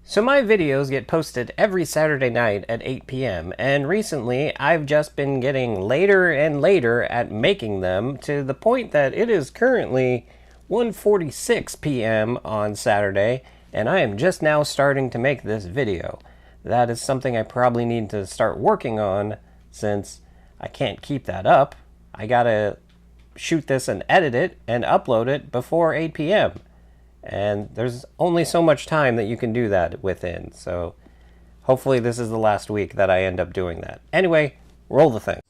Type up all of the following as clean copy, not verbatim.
So my videos get posted every Saturday night at 8 p.m. and recently I've just been getting later and later at making them to the point that it is currently 1:46 p.m. on Saturday and I am just now starting to make this video. That is something I probably need to start working on since I can't keep that up. I gotta shoot this and edit it and upload it before 8 p.m. And there's only so much time that you can do that within. So hopefully this is the last week that I end up doing that. Anyway, roll the thing.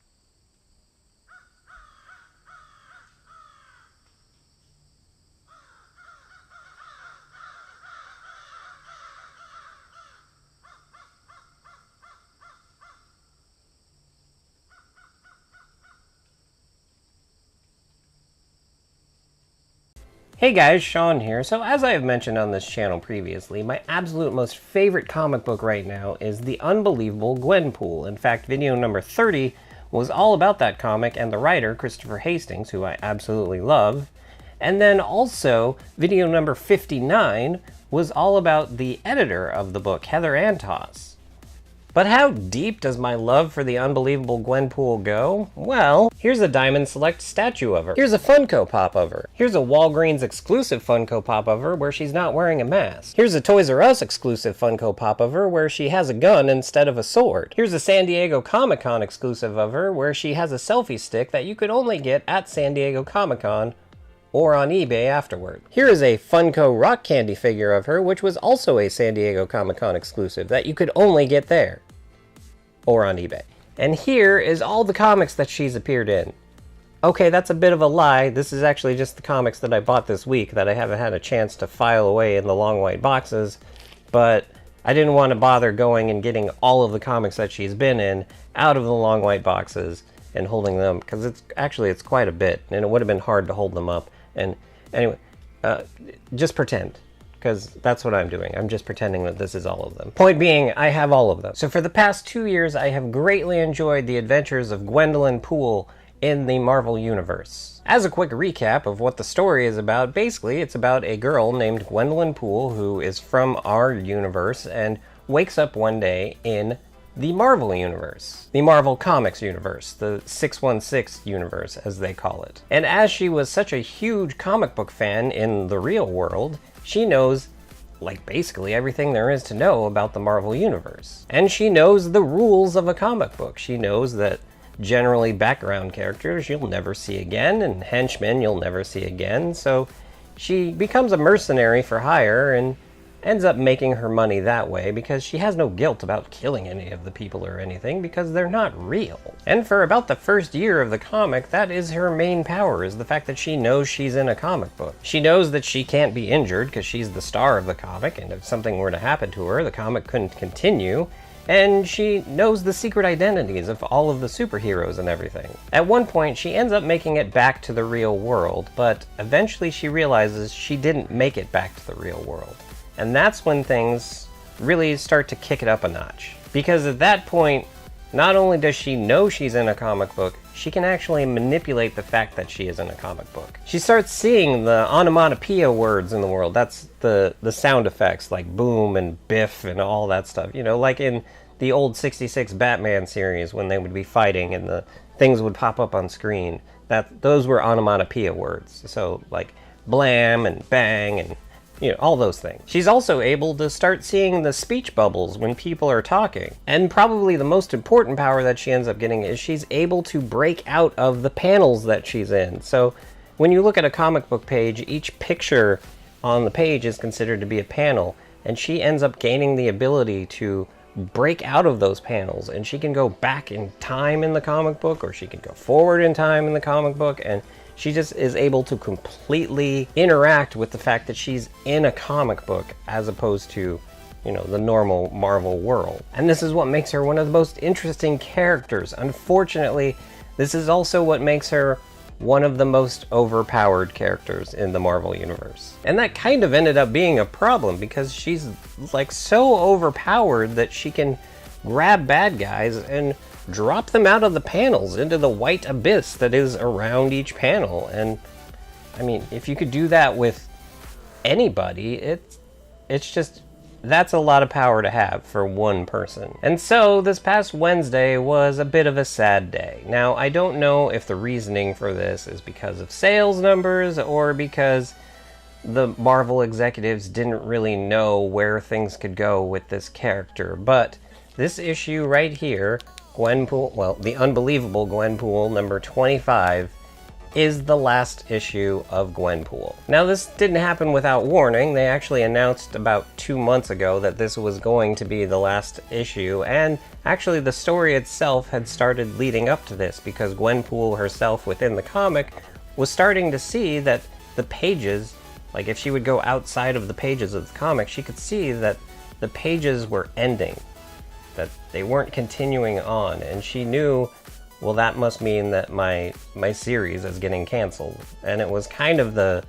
Hey guys, Sean here. So as I have mentioned on this channel previously, my absolute most favorite comic book right now is The Unbelievable Gwenpool. In fact, video number 30 was all about that comic and the writer, Christopher Hastings, who I absolutely love. And then also, video number 59 was all about the editor of the book, Heather Antos. But how deep does my love for the Unbelievable Gwenpool go? Well, here's a Diamond Select statue of her. Here's a Funko Pop of her. Here's a Walgreens exclusive Funko Pop of her where she's not wearing a mask. Here's a Toys R Us exclusive Funko Pop of her where she has a gun instead of a sword. Here's a San Diego Comic-Con exclusive of her where she has a selfie stick that you could only get at San Diego Comic-Con or on eBay afterward. Here is a Funko Rock Candy figure of her, which was also a San Diego Comic-Con exclusive that you could only get there or on eBay. And here is all the comics that she's appeared in. Okay, that's a bit of a lie. This is actually just the comics that I bought this week that I haven't had a chance to file away in the long white boxes, but I didn't want to bother going and getting all of the comics that she's been in out of the long white boxes and holding them, because it's quite a bit, and it would have been hard to hold them up. And anyway, just pretend, because that's what I'm doing. I'm just pretending that this is all of them. Point being, I have all of them. So for the past 2 years, I have greatly enjoyed the adventures of Gwendolyn Poole in the Marvel Universe. As a quick recap of what the story is about, basically it's about a girl named Gwendolyn Poole who is from our universe and wakes up one day in the Marvel Universe. The Marvel Comics Universe. The 616 Universe, as they call it. And as she was such a huge comic book fan in the real world, she knows, like, basically everything there is to know about the Marvel Universe. And she knows the rules of a comic book. She knows that generally background characters you'll never see again, and henchmen you'll never see again, so she becomes a mercenary for hire and ends up making her money that way because she has no guilt about killing any of the people or anything because they're not real. And for about the first year of the comic, that is her main power, is the fact that she knows she's in a comic book. She knows that she can't be injured because she's the star of the comic, and if something were to happen to her, the comic couldn't continue. And she knows the secret identities of all of the superheroes and everything. At one point, she ends up making it back to the real world, but eventually she realizes she didn't make it back to the real world. And that's when things really start to kick it up a notch. Because at that point, not only does she know she's in a comic book, she can actually manipulate the fact that she is in a comic book. She starts seeing the onomatopoeia words in the world. That's the sound effects like boom and biff and all that stuff. You know, like in the old 66 Batman series when they would be fighting and the things would pop up on screen. Those were onomatopoeia words. So like blam and bang and all those things. She's also able to start seeing the speech bubbles when people are talking. And probably the most important power that she ends up getting is she's able to break out of the panels that she's in. So when you look at a comic book page, each picture on the page is considered to be a panel, and she ends up gaining the ability to break out of those panels, and she can go back in time in the comic book, or she can go forward in time in the comic book, and she just is able to completely interact with the fact that she's in a comic book as opposed to, the normal Marvel world. And this is what makes her one of the most interesting characters. Unfortunately, this is also what makes her one of the most overpowered characters in the Marvel Universe. And that kind of ended up being a problem because she's like so overpowered that she can grab bad guys and drop them out of the panels into the white abyss that is around each panel. And I mean, if you could do that with anybody, it's just that's a lot of power to have for one person. And so this past Wednesday was a bit of a sad day. Now, I don't know if the reasoning for this is because of sales numbers or because the Marvel executives didn't really know where things could go with this character, but this issue right here, Gwenpool, well, the Unbelievable Gwenpool number 25, is the last issue of Gwenpool. Now, this didn't happen without warning. They actually announced about 2 months ago that this was going to be the last issue, and actually the story itself had started leading up to this because Gwenpool herself within the comic was starting to see that the pages, like if she would go outside of the pages of the comic, she could see that the pages were ending, that they weren't continuing on, and she knew, well, that must mean that my series is getting canceled. And it was kind of the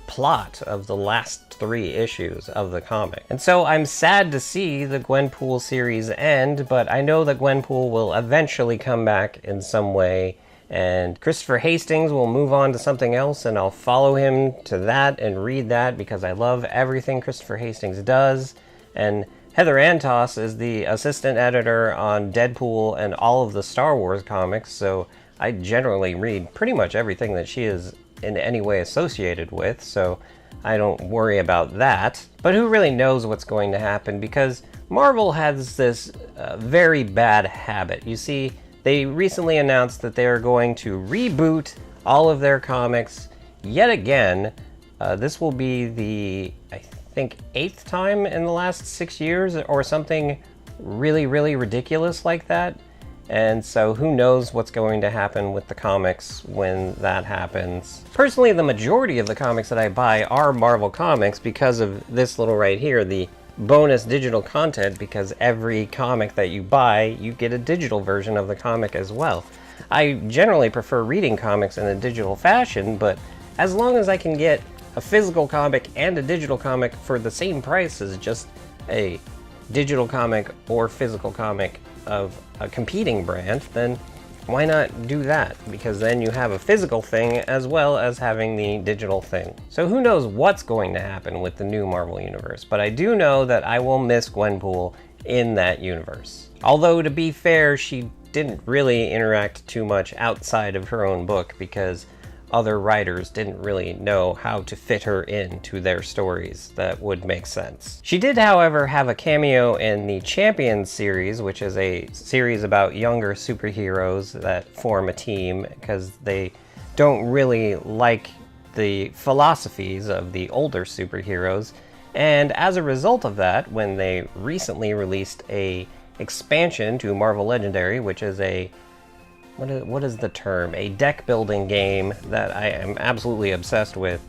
plot of the last 3 issues of the comic. And so I'm sad to see the Gwenpool series end, but I know that Gwenpool will eventually come back in some way, and Christopher Hastings will move on to something else, and I'll follow him to that and read that because I love everything Christopher Hastings does. And Heather Antos is the assistant editor on Deadpool and all of the Star Wars comics, so I generally read pretty much everything that she is in any way associated with, so I don't worry about that. But who really knows what's going to happen, because Marvel has this very bad habit. You see, they recently announced that they are going to reboot all of their comics yet again. This will be the, I think, 8th time in the last 6 years or something really ridiculous like that. And so who knows what's going to happen with the comics when that happens. Personally, the majority of the comics that I buy are Marvel comics because of this little right here, the bonus digital content, because every comic that you buy, you get a digital version of the comic as well. I generally prefer reading comics in a digital fashion, but as long as I can get a physical comic and a digital comic for the same price as just a digital comic or physical comic of a competing brand, then why not do that? Because then you have a physical thing as well as having the digital thing. So who knows what's going to happen with the new Marvel Universe, but I do know that I will miss Gwenpool in that universe. Although, to be fair, she didn't really interact too much outside of her own book because other writers didn't really know how to fit her into their stories that would make sense. She did, however, have a cameo in the Champions series, which is a series about younger superheroes that form a team because they don't really like the philosophies of the older superheroes. And as a result of that, when they recently released a expansion to Marvel Legendary, which is a what is the term? A deck building game that I am absolutely obsessed with.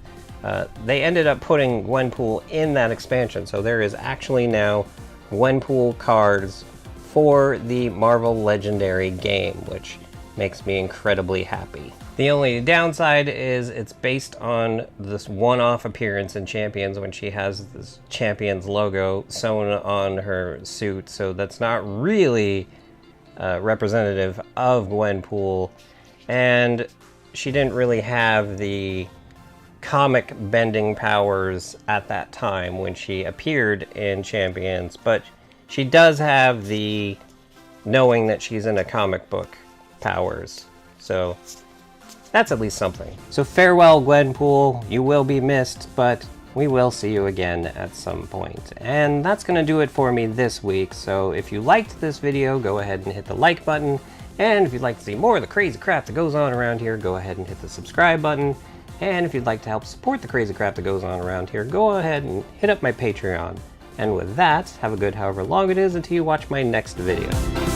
They ended up putting Gwenpool in that expansion, so there is actually now Gwenpool cards for the Marvel Legendary game, which makes me incredibly happy. The only downside is it's based on this one-off appearance in Champions when she has this Champions logo sewn on her suit, so that's not really representative of Gwenpool, and she didn't really have the comic bending powers at that time when she appeared in Champions, but she does have the knowing that she's in a comic book powers, so that's at least something. So farewell, Gwenpool, you will be missed, but we will see you again at some point. And that's going to do it for me this week, so if you liked this video, go ahead and hit the like button, and if you'd like to see more of the crazy crap that goes on around here, go ahead and hit the subscribe button, and if you'd like to help support the crazy crap that goes on around here, go ahead and hit up my Patreon. And with that, have a good however long it is until you watch my next video.